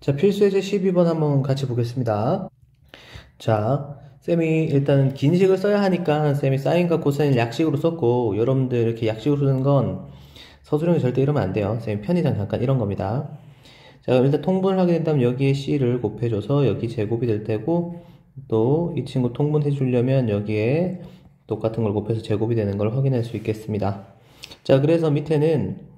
자, 필수예제 12번 한번 같이 보겠습니다. 자, 쌤이 일단 긴 식을 써야 하니까 쌤이 사인과 코사인을 약식으로 썼고, 여러분들 이렇게 약식으로 쓰는 건 서술형이 절대 이러면 안 돼요. 쌤이 편의상 잠깐 이런 겁니다. 자, 그럼 일단 통분을 하게 된다면 여기에 C를 곱해줘서 여기 제곱이 될 테고, 또 이 친구 통분해 주려면 여기에 똑같은 걸 곱해서 제곱이 되는 걸 확인할 수 있겠습니다. 자, 그래서 밑에는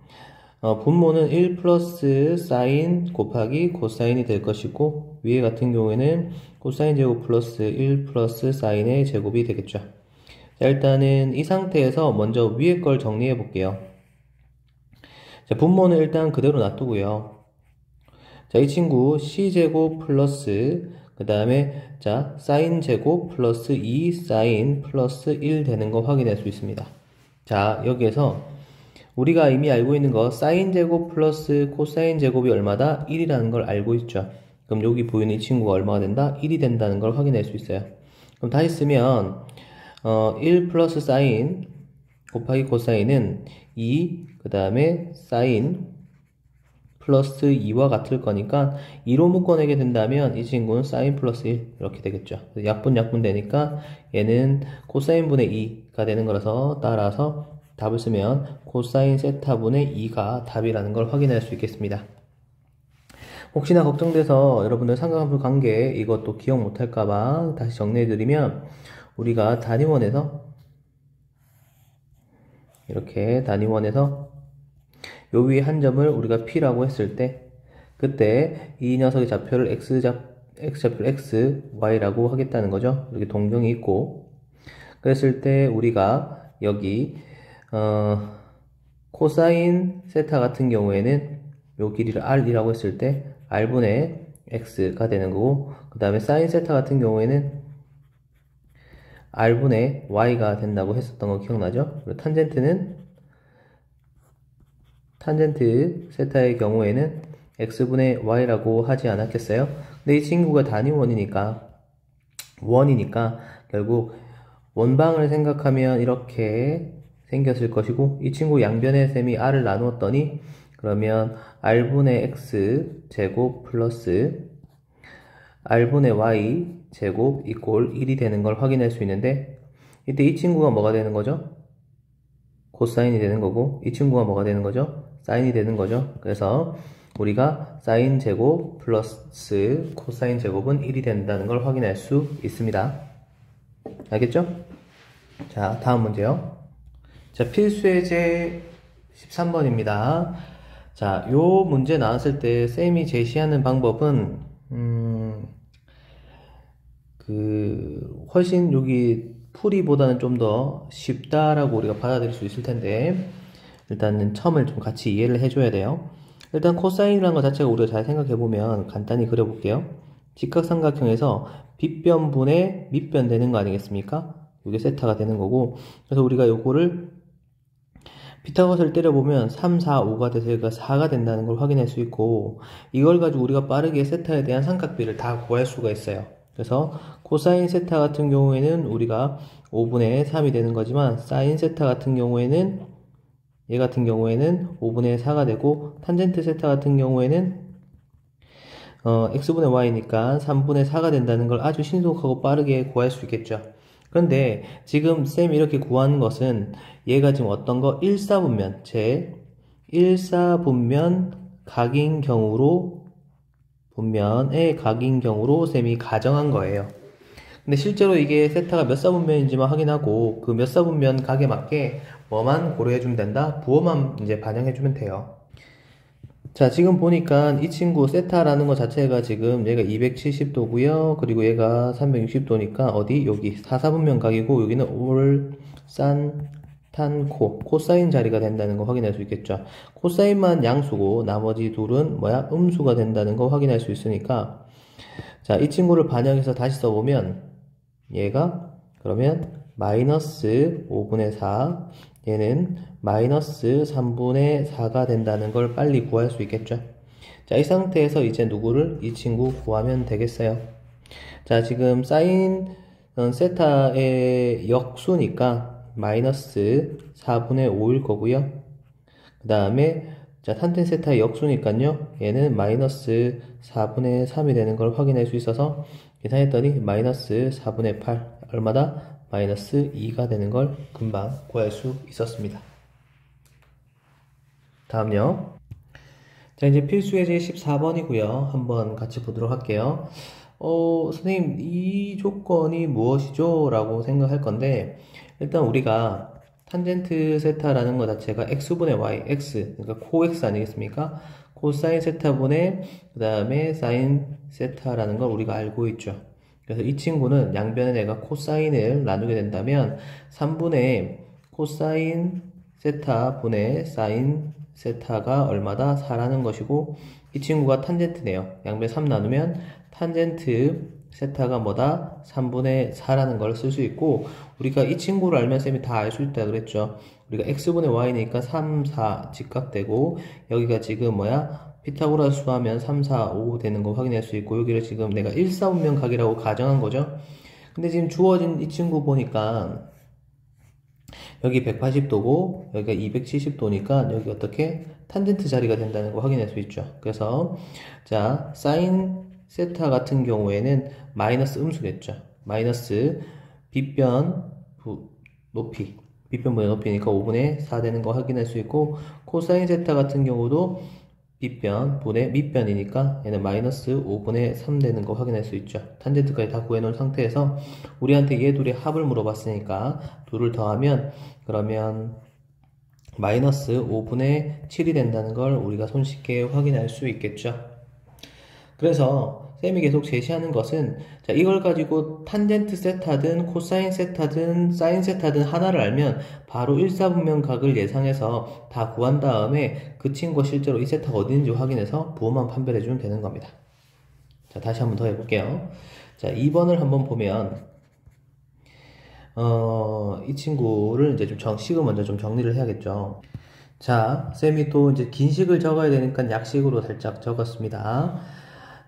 분모는 1 플러스 사인 곱하기 코사인이 될 것이고, 위에 같은 경우에는 코사인 제곱 플러스 1 플러스 사인의 제곱이 되겠죠. 자, 일단은 이 상태에서 먼저 위에 걸 정리해 볼게요. 자, 분모는 일단 그대로 놔두고요. 자, 이 친구 c제곱 플러스 그 다음에 자 사인 제곱 플러스 2 사인 플러스 1 되는 거 확인할 수 있습니다. 자, 여기에서 우리가 이미 알고 있는 거 사인 제곱 플러스 코사인 제곱이 얼마다? 1이라는 걸 알고 있죠. 그럼 여기 보이는 이 친구가 얼마가 된다? 1이 된다는 걸 확인할 수 있어요. 그럼 다시 쓰면 1 플러스 사인 곱하기 코사인은 2, 그 다음에 사인 플러스 2와 같을 거니까 2로 묶어내게 된다면 이 친구는 사인 플러스 1 이렇게 되겠죠. 약분 되니까 얘는 코사인 분의 2가 되는 거라서 따라서 답을 쓰면 코사인 세타분의 2가 답이라는 걸 확인할 수 있겠습니다. 혹시나 걱정돼서 여러분들 삼각함수 관계 이것도 기억 못할까봐 다시 정리해드리면, 우리가 단위원에서 이렇게 단위원에서 요 위에 한 점을 우리가 P라고 했을 때, 그때 이 녀석의 좌표를 X좌표를 X, Y라고 하겠다는 거죠. 이렇게 동경이 있고, 그랬을 때 우리가 여기 코사인 세타 같은 경우에는 요 길이를 R이라고 했을 때 R분의 X가 되는 거고, 그 다음에 사인 세타 같은 경우에는 R분의 Y가 된다고 했었던 거 기억나죠? 그리고 탄젠트 세타의 경우에는 X분의 Y라고 하지 않았겠어요? 근데 이 친구가 단위원이니까 결국 원방을 생각하면 이렇게 생겼을 것이고, 이 친구 양변의 셈이 R을 나누었더니 그러면 R분의 X 제곱 플러스 R분의 Y 제곱 이꼴 1이 되는 걸 확인할 수 있는데, 이때 이 친구가 뭐가 되는 거죠? 코사인이 되는 거고, 이 친구가 뭐가 되는 거죠? 사인이 되는 거죠. 그래서 우리가 사인 제곱 플러스 코사인 제곱은 1이 된다는 걸 확인할 수 있습니다. 알겠죠? 자, 다음 문제요. 자, 필수예제 13번입니다. 자, 요 문제 나왔을 때 쌤이 제시하는 방법은 훨씬 여기 풀이보다는 좀 더 쉽다라고 우리가 받아들일 수 있을 텐데, 일단은 첨을 좀 같이 이해를 해줘야 돼요. 일단 코사인이라는 것 자체가 우리가 잘 생각해보면 간단히 그려볼게요. 직각삼각형에서 빗변분의 밑변 되는 거 아니겠습니까? 이게 세타가 되는 거고, 그래서 우리가 요거를 피타고라스를 때려보면 3, 4, 5가 돼서 여기가 4가 된다는 걸 확인할 수 있고, 이걸 가지고 우리가 빠르게 세타에 대한 삼각비를 다 구할 수가 있어요. 그래서 코사인 세타 같은 경우에는 우리가 5분의 3이 되는 거지만, 사인 세타 같은 경우에는 얘 같은 경우에는 5분의 4가 되고, 탄젠트 세타 같은 경우에는 x분의 y니까 3분의 4가 된다는 걸 아주 신속하고 빠르게 구할 수 있겠죠. 그런데 지금 쌤이 이렇게 구하는 것은 얘가 지금 어떤 거? 1사분면, 제 1사분면 각인 경우로, 분면의 각인 경우로 쌤이 가정한 거예요. 근데 실제로 이게 세타가 몇 사분면인지만 확인하고, 그 몇 사분면 각에 맞게 뭐만 고려해주면 된다? 부호만 이제 반영해주면 돼요. 자, 지금 보니까 이 친구 세타라는 것 자체가 지금 얘가 270도고요. 그리고 얘가 360도니까 어디? 여기 4사분면 각이고, 여기는 올산탄코 코사인 자리가 된다는 거 확인할 수 있겠죠. 코사인만 양수고 나머지 둘은 뭐야? 음수가 된다는 거 확인할 수 있으니까, 자, 이 친구를 반영해서 다시 써보면 얘가 그러면 마이너스 5분의 4, 얘는 마이너스 3분의 4가 된다는 걸 빨리 구할 수 있겠죠. 자, 이 상태에서 이제 누구를? 이 친구 구하면 되겠어요. 자, 지금 사인 세타의 역수니까 마이너스 4분의 5일 거고요. 그 다음에 자, 탄젠트 세타의 역수니까요. 얘는 마이너스 4분의 3이 되는 걸 확인할 수 있어서 계산했더니 마이너스 4분의 8, 얼마다? 마이너스 2가 되는 걸 금방 구할 수 있었습니다. 다음요. 자, 이제 필수 예제 14번이고요. 한번 같이 보도록 할게요. 선생님, 이 조건이 무엇이죠? 라고 생각할 건데, 일단 우리가 탄젠트 세타라는 것 자체가 x분의 y, x, 그러니까 코x 아니겠습니까? 코사인 세타분의 그 다음에 사인 세타라는 걸 우리가 알고 있죠. 그래서 이 친구는 양변에 내가 코사인을 나누게 된다면 3분의 코사인 세타분의 사인 세타가 얼마다? 4라는 것이고, 이 친구가 탄젠트네요. 양변 3 나누면 탄젠트 세타가 뭐다? 3분의 4라는 걸 쓸 수 있고, 우리가 이 친구를 알면 쌤이 다 알 수 있다 그랬죠. 우리가 x분의 y니까 3, 4 직각되고, 여기가 지금 뭐야? 피타고라스 수하면 3, 4, 5 되는 거 확인할 수 있고, 여기를 지금 내가 1, 4 운명 각이라고 가정한 거죠. 근데 지금 주어진 이 친구 보니까, 여기 180도고 여기가 270도니까 여기 어떻게 탄젠트 자리가 된다는 거 확인할 수 있죠. 그래서 자, 사인 세타 같은 경우에는 마이너스 음수겠죠. 마이너스 빗변 높이, 빗변분의 높이니까 5분의 4 되는 거 확인할 수 있고, 코사인 세타 같은 경우도 빗변 분의 밑변이니까 얘는 마이너스 5분의 3 되는 거 확인할 수 있죠. 탄젠트까지 다 구해놓은 상태에서 우리한테 얘 둘의 합을 물어봤으니까 둘을 더하면 그러면 마이너스 5분의 7이 된다는 걸 우리가 손쉽게 확인할 수 있겠죠. 그래서 쌤이 계속 제시하는 것은 자, 이걸 가지고 탄젠트 세타든 코사인 세타든 사인 세타든 하나를 알면 바로 1사분면각을 예상해서 다 구한 다음에 그 친구가 실제로 이 세타가 어디 있는지 확인해서 부호만 판별해주면 되는 겁니다. 자, 다시 한번 더 해볼게요. 자, 2번을 한번 보면 이 친구를 이제 좀 식을 먼저 좀 정리를 해야겠죠. 자, 쌤이 또 이제 긴 식을 적어야 되니까 약식으로 살짝 적었습니다.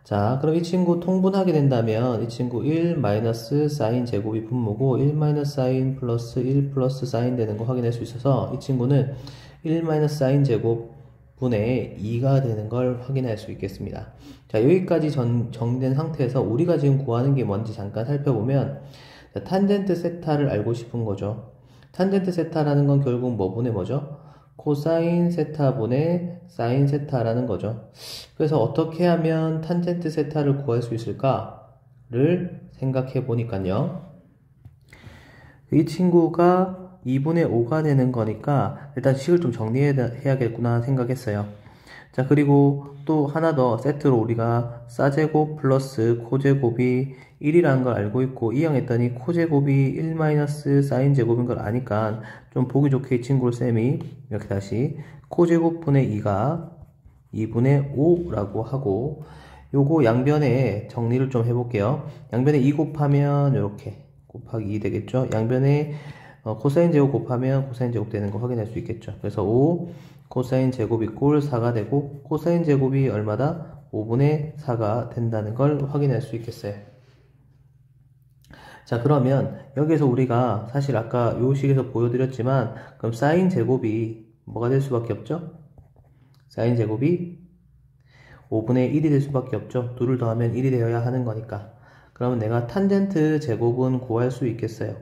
자, 그럼 이 친구 통분하게 된다면 이 친구 1 마이너스 사인 제곱이 분모고 1 마이너스 사인 플러스 1 플러스 사인 되는 거 확인할 수 있어서 이 친구는 1 마이너스 사인 제곱 분의 2가 되는 걸 확인할 수 있겠습니다. 자, 여기까지 정리된 상태에서 우리가 지금 구하는 게 뭔지 잠깐 살펴보면 자, 탄젠트 세타를 알고 싶은 거죠. 탄젠트 세타라는 건 결국 뭐 분의 뭐죠? 코사인 세타분의 사인 세타라는 거죠. 그래서 어떻게 하면 탄젠트 세타를 구할 수 있을까를 생각해 보니까요. 이 친구가 2분의 5가 되는 거니까 일단 식을 좀 정리해야겠구나 생각했어요. 자, 그리고 또 하나 더 세트로 우리가 사제곱 플러스 코제곱이 1이라는 걸 알고 있고 이항했더니 코제곱이 1 사인 제곱인 걸 아니까 좀 보기 좋게 이 친구를 쌤이 이렇게 다시 코제곱 분의 2가 2분의 5라고 하고 요거 양변에 정리를 좀 해볼게요. 양변에 2 곱하면 이렇게 곱하기 2 되겠죠. 양변에 코사인 제곱 곱하면 코사인 제곱 되는 거 확인할 수 있겠죠. 그래서 5 코사인 제곱 이꼴 4가 되고 코사인 제곱이 얼마다? 5분의 4가 된다는 걸 확인할 수 있겠어요. 자, 그러면 여기서 우리가 사실 아까 요 식에서 보여드렸지만 그럼 사인 제곱이 뭐가 될 수밖에 없죠? 사인 제곱이 5분의 1이 될 수밖에 없죠. 둘을 더하면 1이 되어야 하는 거니까. 그러면 내가 탄젠트 제곱은 구할 수 있겠어요.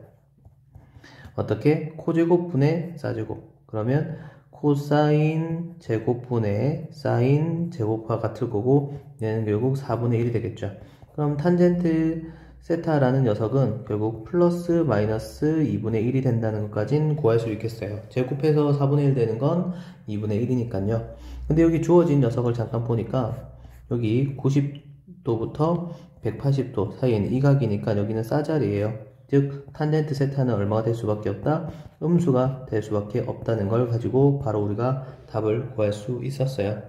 어떻게? 코제곱 분의 사제곱. 그러면 코사인 제곱분의 사인 제곱과 같을 거고 얘는 결국 4분의 1이 되겠죠. 그럼 탄젠트 세타라는 녀석은 결국 플러스 마이너스 2분의 1이 된다는 것까진 구할 수 있겠어요. 제곱해서 4분의 1 되는 건 2분의 1이니까요. 근데 여기 주어진 녀석을 잠깐 보니까 여기 90도부터 180도 사이에 있는 이 각이니까 여기는 싸자리예요. 즉 탄젠트 세타는 얼마가 될 수밖에 없다? 음수가 될 수밖에 없다는 걸 가지고 바로 우리가 답을 구할 수 있었어요.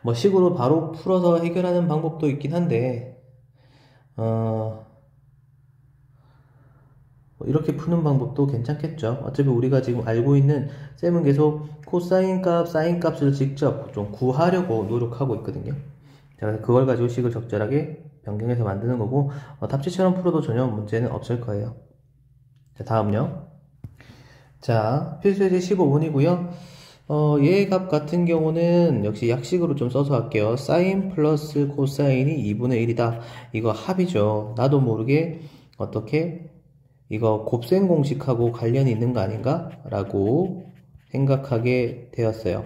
뭐 식으로 바로 풀어서 해결하는 방법도 있긴 한데 이렇게 푸는 방법도 괜찮겠죠. 어차피 우리가 지금 알고 있는 쌤은 계속 코사인 값, 사인 값을 직접 좀 구하려고 노력하고 있거든요. 자, 그걸 가지고 식을 적절하게 변경해서 만드는 거고 답지처럼 풀어도 전혀 문제는 없을 거예요. 자, 다음요. 자, 필수예제 15번이고요. 얘 값 같은 경우는 역시 약식으로 좀 써서 할게요. 사인 플러스 코사인이 2분의 1이다. 이거 합이죠. 나도 모르게 어떻게 이거 곱셈 공식하고 관련이 있는 거 아닌가? 라고 생각하게 되었어요.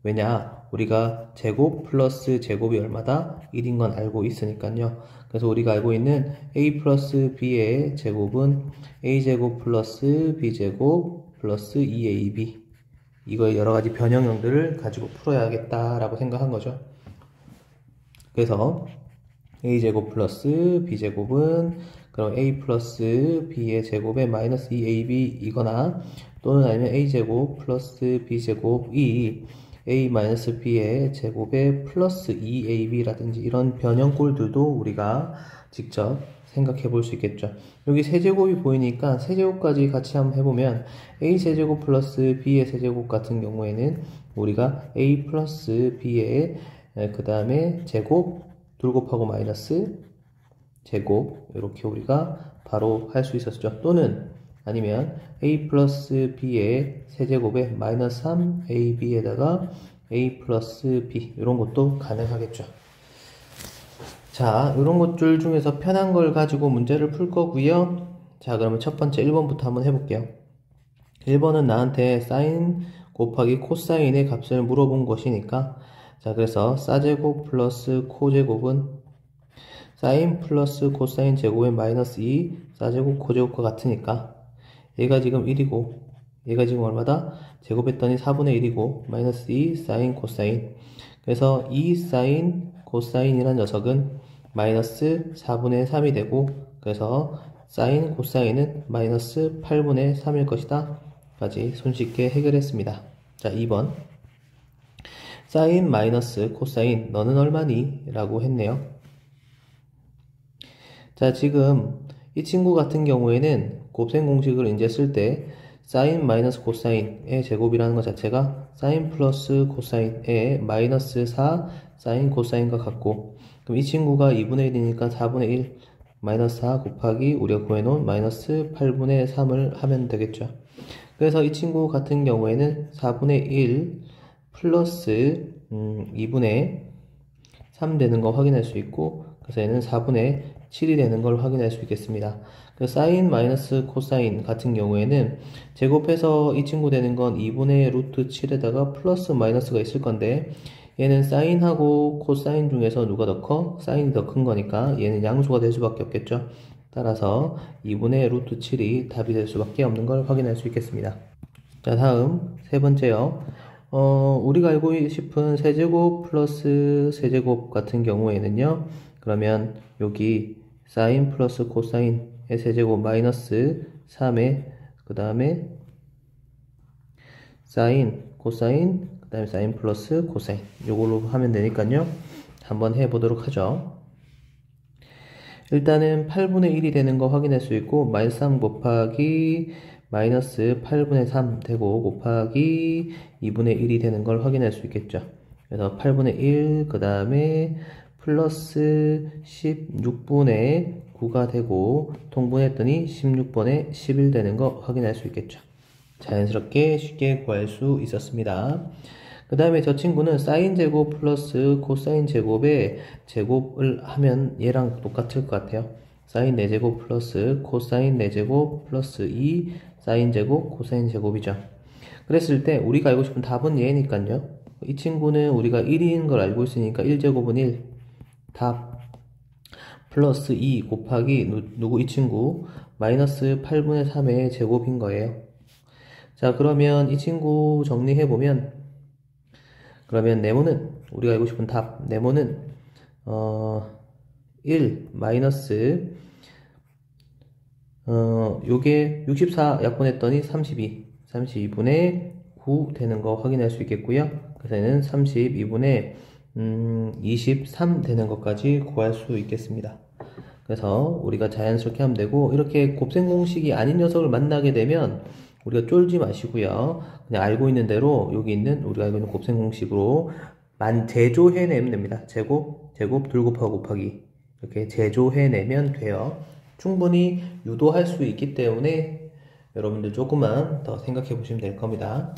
왜냐? 우리가 제곱 플러스 제곱이 얼마다? 1인 건 알고 있으니까요. 그래서 우리가 알고 있는 a 플러스 b의 제곱은 a제곱 플러스 b제곱 플러스 2ab, 이거의 여러가지 변형형들을 가지고 풀어야겠다라고 생각한 거죠. 그래서 a제곱 플러스 b제곱은 그럼 a 플러스 b의 제곱에 마이너스 2ab 이거나, 또는 아니면 a제곱 플러스 b제곱이 a 마이너스 b의 제곱에 플러스 2ab라든지 이런 변형꼴들도 우리가 직접 생각해 볼 수 있겠죠. 여기 세제곱이 보이니까 세제곱까지 같이 한번 해보면 a 세제곱 플러스 b의 세제곱 같은 경우에는 우리가 a 플러스 b의 그 다음에 제곱 둘 곱하고 마이너스 제곱, 이렇게 우리가 바로 할 수 있었죠. 또는 아니면 a 플러스 b의 세제곱에 마이너스 3ab에다가 a 플러스 b, 이런 것도 가능하겠죠. 자, 이런 것들 중에서 편한 걸 가지고 문제를 풀 거고요. 자, 그러면 첫 번째 1번부터 한번 해볼게요. 1번은 나한테 사인 곱하기 코사인의 값을 물어본 것이니까, 자, 그래서 사제곱 플러스 코제곱은 사인 플러스 코사인 제곱의 마이너스 2 사제곱 코제곱과 같으니까 얘가 지금 1이고 얘가 지금 얼마다? 제곱했더니 4분의 1이고 마이너스 2 사인 코사인, 그래서 2 사인 코사인이란 녀석은 마이너스 4분의 3이 되고, 그래서 사인 코사인은 마이너스 8분의 3일 것이다 까지 손쉽게 해결했습니다. 자, 2번 사인 마이너스 코사인 너는 얼마니? 라고 했네요. 자, 지금 이 친구 같은 경우에는 곱셈 공식을 이제 쓸 때 사인 마이너스 코사인의 제곱이라는 것 자체가 사인 플러스 코사인의 마이너스 4 사인 코사인과 같고, 그럼 이 친구가 2분의 1이니까 4분의 1 마이너스 4 곱하기 우리가 구해놓은 마이너스 8분의 3을 하면 되겠죠. 그래서 이 친구 같은 경우에는 4분의 1 플러스 2분의 3 되는 거 확인할 수 있고, 그래서 얘는 4분의 7이 되는 걸 확인할 수 있겠습니다. 그 사인 마이너스 코사인 같은 경우에는 제곱해서 이 친구 되는 건 2분의 루트 7에다가 플러스 마이너스가 있을 건데, 얘는 사인하고 코사인 중에서 누가 더 커? 사인이 더 큰 거니까 얘는 양수가 될 수밖에 없겠죠. 따라서 2분의 루트 7이 답이 될 수밖에 없는 걸 확인할 수 있겠습니다. 자, 다음 세 번째요. 우리가 알고 싶은 세제곱 플러스 세제곱 같은 경우에는요, 그러면 여기 사인 플러스 코사인의 세제곱 마이너스 3에 그 다음에 사인 코사인 그 다음에 사인 플러스 코사인, 요걸로 하면 되니까요 한번 해보도록 하죠. 일단은 8분의 1이 되는 거 확인할 수 있고, 마이너스 3 곱하기 마이너스 8분의 3 되고 곱하기 2분의 1이 되는 걸 확인할 수 있겠죠. 그래서 8분의 1 그 다음에 플러스 16분의 9가 되고 통분했더니 16분의 11 되는 거 확인할 수 있겠죠. 자연스럽게 쉽게 구할 수 있었습니다. 그 다음에 저 친구는 사인 제곱 플러스 코사인 제곱의 제곱을 하면 얘랑 똑같을 것 같아요. 사인 4제곱 플러스 코사인 4제곱 플러스 2 사인 제곱 코사인 제곱이죠. 그랬을 때 우리가 알고 싶은 답은 얘니까요. 이 친구는 우리가 1인 걸 알고 있으니까 1제곱은 1 답 플러스 2 곱하기 누구 이 친구 마이너스 8분의 3의 제곱인 거예요. 자, 그러면 이 친구 정리해보면, 그러면 네모는 우리가 알고 싶은 답 네모는 1 마이너스 요게 64 약분했더니 32분의 9 되는 거 확인할 수 있겠고요. 그래서 얘는 32분의 23 되는 것까지 구할 수 있겠습니다. 그래서 우리가 자연스럽게 하면 되고, 이렇게 곱셈 공식이 아닌 녀석을 만나게 되면 우리가 쫄지 마시고요. 그냥 알고 있는 대로 여기 있는 우리가 알고 있는 곱셈 공식으로 제조해내면 됩니다. 제곱, 둘 곱하고 곱하기 이렇게 제조해내면 돼요. 충분히 유도할 수 있기 때문에 여러분들 조금만 더 생각해 보시면 될 겁니다.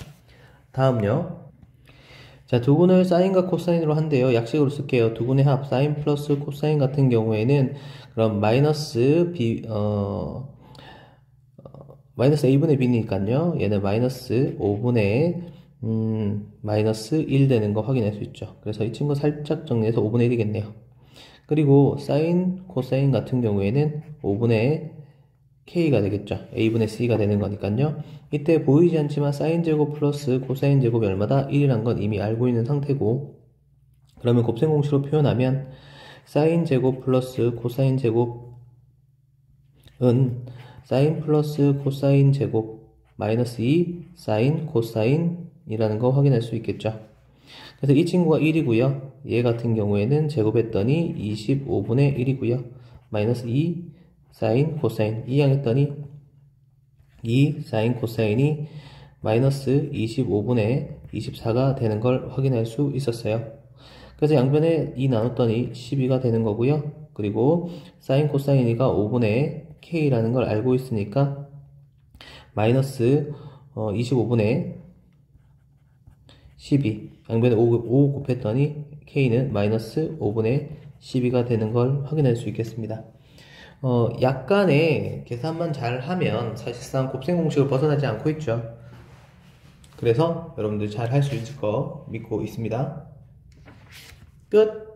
다음요. 자, 두분을 사인과 코사인으로 한대요. 약식으로 쓸게요. 두분의 합, 사인 플러스 코사인 같은 경우에는, 그럼 마이너스 a분의 b니까요. 얘는 마이너스 5분의, 마이너스 1 되는 거 확인할 수 있죠. 그래서 이 친구 살짝 정리해서 5분의 1이겠네요. 그리고 사인, 코사인 같은 경우에는 5분의 k가 되겠죠. a분의 c가 되는 거니까요. 이때 보이지 않지만 사인 제곱 플러스 코사인 제곱이 얼마다? 1이란 건 이미 알고 있는 상태고, 그러면 곱셈 공식으로 표현하면 사인 제곱 플러스 코사인 제곱은 사인 플러스 코사인 제곱 마이너스 2 사인 코사인이라는 거 확인할 수 있겠죠. 그래서 이 친구가 1이고요. 얘 같은 경우에는 제곱했더니 25분의 1이고요. 마이너스 2 사인 코사인 이항했더니 2 사인 코사인이 마이너스 25분의 24가 되는 걸 확인할 수 있었어요. 그래서 양변에 2 나눴더니 12가 되는 거고요. 그리고 사인 코사인이가 5분의 k라는 걸 알고 있으니까 마이너스 25분의 12 양변에 5 곱했더니 k는 마이너스 5분의 12가 되는 걸 확인할 수 있겠습니다. 약간의 계산만 잘 하면 사실상 곱셈 공식을 벗어나지 않고 있죠. 그래서 여러분들 잘 할 수 있을 거 믿고 있습니다. 끝!